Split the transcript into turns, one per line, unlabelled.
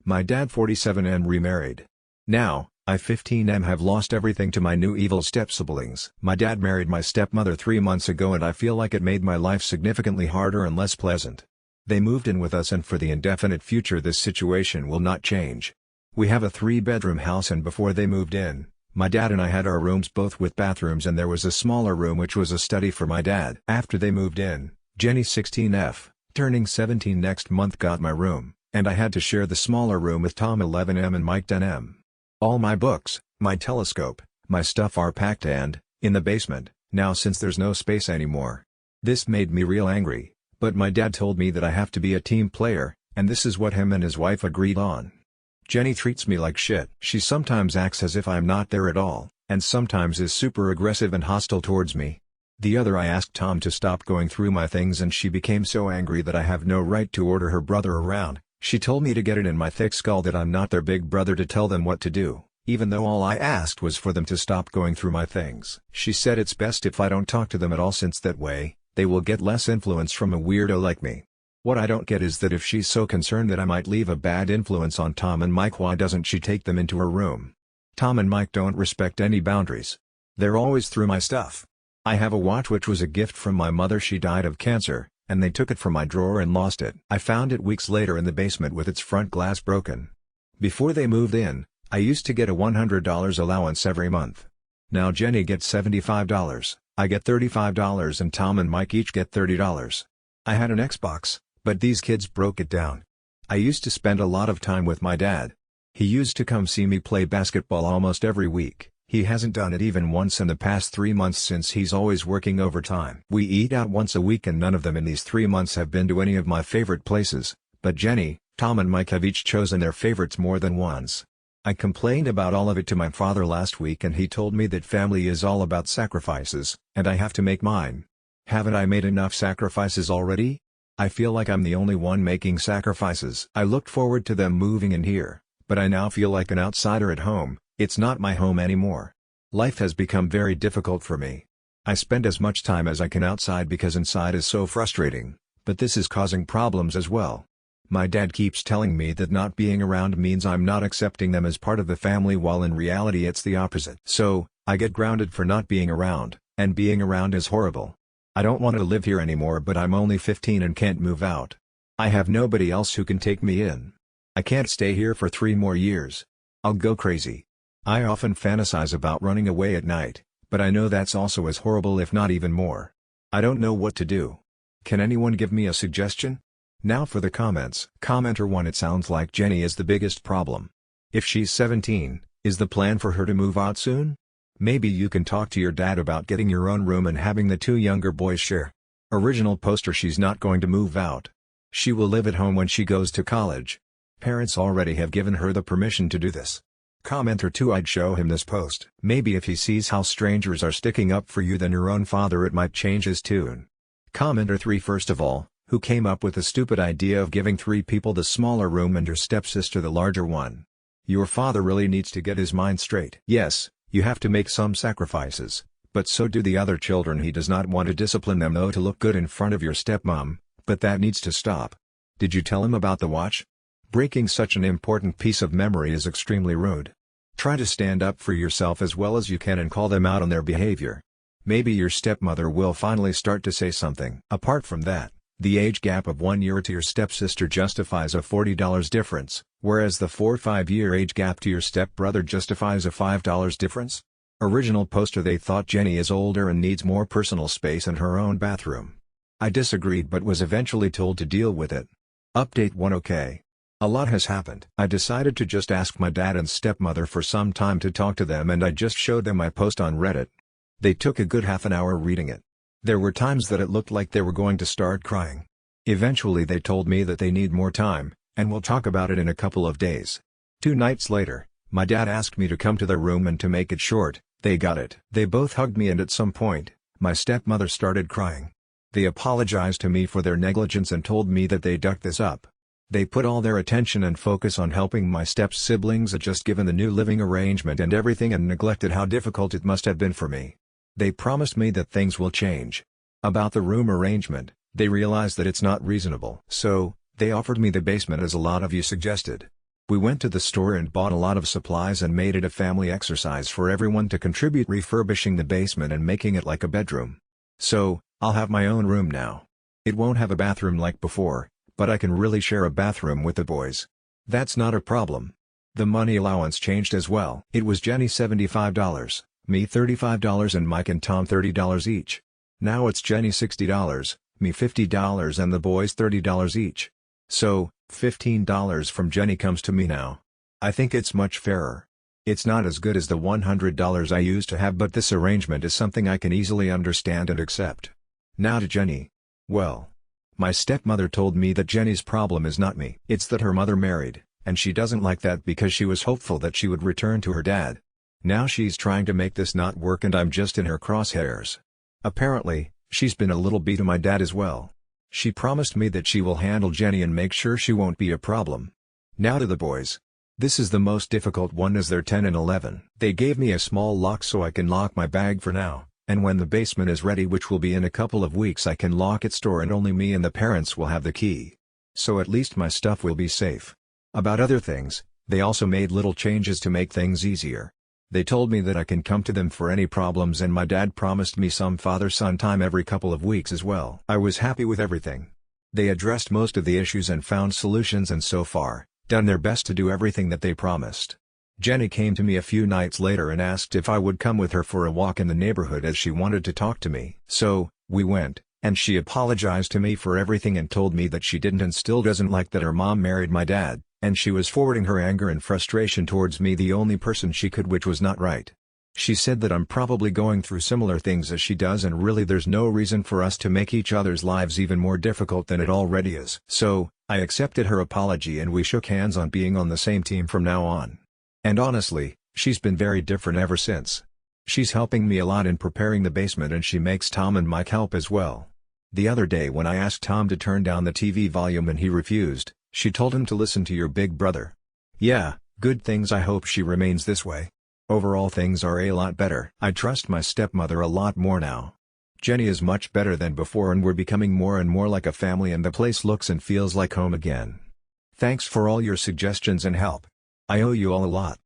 My dad 47M remarried. Now, I 15M have lost everything to my new evil step-siblings. My dad married my stepmother 3 months ago and I feel like it made my life significantly harder and less pleasant. They moved in with us and for the indefinite future this situation will not change. We have a 3-bedroom house and before they moved in, my dad and I had our rooms both with bathrooms and there was a smaller room which was a study for my dad. After they moved in, Jenny 16F, turning 17 next month got my room, and I had to share the smaller room with Tom 11M and Mike 10M. All my books, my telescope, my stuff are packed and, in the basement, now since there's no space anymore. This made me real angry, but my dad told me that I have to be a team player, and this is what him and his wife agreed on. Jenny treats me like shit. She sometimes acts as if I'm not there at all, and sometimes is super aggressive and hostile towards me. The other I asked Tom to stop going through my things and she became so angry that I have no right to order her brother around. She told me to get it in my thick skull that I'm not their big brother to tell them what to do, even though all I asked was for them to stop going through my things. She said it's best if I don't talk to them at all since that way, they will get less influence from a weirdo like me. What I don't get is that if she's so concerned that I might leave a bad influence on Tom and Mike, why doesn't she take them into her room? Tom and Mike don't respect any boundaries. They're always through my stuff. I have a watch which was a gift from my mother. She died of cancer, and they took it from my drawer and lost it. I found it weeks later in the basement with its front glass broken. Before they moved in, I used to get a $100 allowance every month. Now Jenny gets $75, I get $35 and Tom and Mike each get $30. I had an Xbox, but these kids broke it down. I used to spend a lot of time with my dad. He used to come see me play basketball almost every week. He hasn't done it even once in the past 3 months since he's always working overtime. We eat out once a week and none of them in these 3 months have been to any of my favorite places, but Jenny, Tom and Mike have each chosen their favorites more than once. I complained about all of it to my father last week and he told me that family is all about sacrifices, and I have to make mine. Haven't I made enough sacrifices already? I feel like I'm the only one making sacrifices. I looked forward to them moving in here, but I now feel like an outsider at home. It's not my home anymore. Life has become very difficult for me. I spend as much time as I can outside because inside is so frustrating, but this is causing problems as well. My dad keeps telling me that not being around means I'm not accepting them as part of the family while in reality it's the opposite. So, I get grounded for not being around, and being around is horrible. I don't want to live here anymore but I'm only 15 and can't move out. I have nobody else who can take me in. I can't stay here for 3 more years. I'll go crazy. I often fantasize about running away at night, but I know that's also as horrible if not even more. I don't know what to do. Can anyone give me a suggestion? Now for the comments. Commenter 1. It sounds like Jenny is the biggest problem. If she's 17, is the plan for her to move out soon? Maybe you can talk to your dad about getting your own room and having the 2 younger boys share. Original poster. She's not going to move out. She will live at home when she goes to college. Parents already have given her the permission to do this. Commenter 2. I'd show him this post. Maybe if he sees how strangers are sticking up for you than your own father it might change his tune. Commenter 3. First of all, who came up with the stupid idea of giving 3 people the smaller room and your stepsister the larger one? Your father really needs to get his mind straight. Yes, you have to make some sacrifices, but so do the other children. He does not want to discipline them though to look good in front of your stepmom, but that needs to stop. Did you tell him about the watch? Breaking such an important piece of memory is extremely rude. Try to stand up for yourself as well as you can and call them out on their behavior. Maybe your stepmother will finally start to say something. Apart from that, the age gap of 1 year to your stepsister justifies a $40 difference, whereas the 4-5 year age gap to your stepbrother justifies a $5 difference. Original poster. They thought Jenny is older and needs more personal space and her own bathroom. I disagreed but was eventually told to deal with it. Update 1. Okay. A lot has happened. I decided to just ask my dad and stepmother for some time to talk to them and I just showed them my post on Reddit. They took a good half an hour reading it. There were times that it looked like they were going to start crying. Eventually they told me that they need more time, and we'll talk about it in a couple of days. 2 nights later, my dad asked me to come to their room and to make it short, they got it. They both hugged me and at some point, my stepmother started crying. They apologized to me for their negligence and told me that they ducked this up. They put all their attention and focus on helping my step-siblings adjust given the new living arrangement and everything and neglected how difficult it must have been for me. They promised me that things will change. About the room arrangement, they realized that it's not reasonable. So, they offered me the basement as a lot of you suggested. We went to the store and bought a lot of supplies and made it a family exercise for everyone to contribute refurbishing the basement and making it like a bedroom. So, I'll have my own room now. It won't have a bathroom like before, but I can really share a bathroom with the boys. That's not a problem. The money allowance changed as well. It was Jenny $75, me $35 and Mike and Tom $30 each. Now it's Jenny $60, me $50 and the boys $30 each. So, $15 from Jenny comes to me now. I think it's much fairer. It's not as good as the $100 I used to have, but this arrangement is something I can easily understand and accept. Now to Jenny. Well, my stepmother told me that Jenny's problem is not me. It's that her mother married, and she doesn't like that because she was hopeful that she would return to her dad. Now she's trying to make this not work and I'm just in her crosshairs. Apparently, she's been a little bee to my dad as well. She promised me that she will handle Jenny and make sure she won't be a problem. Now to the boys. This is the most difficult one as they're 10 and 11. They gave me a small lock so I can lock my bag for now, and when the basement is ready, which will be in a couple of weeks, I can lock its door and only me and the parents will have the key. So at least my stuff will be safe. About other things, they also made little changes to make things easier. They told me that I can come to them for any problems and my dad promised me some father-son time every couple of weeks as well. I was happy with everything. They addressed most of the issues and found solutions and so far, done their best to do everything that they promised. Jenny came to me a few nights later and asked if I would come with her for a walk in the neighborhood as she wanted to talk to me. So, we went, and she apologized to me for everything and told me that she didn't and still doesn't like that her mom married my dad, and she was forwarding her anger and frustration towards me the only person she could, which was not right. She said that I'm probably going through similar things as she does and really there's no reason for us to make each other's lives even more difficult than it already is. So, I accepted her apology and we shook hands on being on the same team from now on. And honestly, she's been very different ever since. She's helping me a lot in preparing the basement and she makes Tom and Mike help as well. The other day when I asked Tom to turn down the TV volume and he refused, she told him to listen to your big brother. Yeah, good things. I hope she remains this way. Overall things are a lot better. I trust my stepmother a lot more now. Jenny is much better than before and we're becoming more and more like a family and the place looks and feels like home again. Thanks for all your suggestions and help. I owe you all a lot.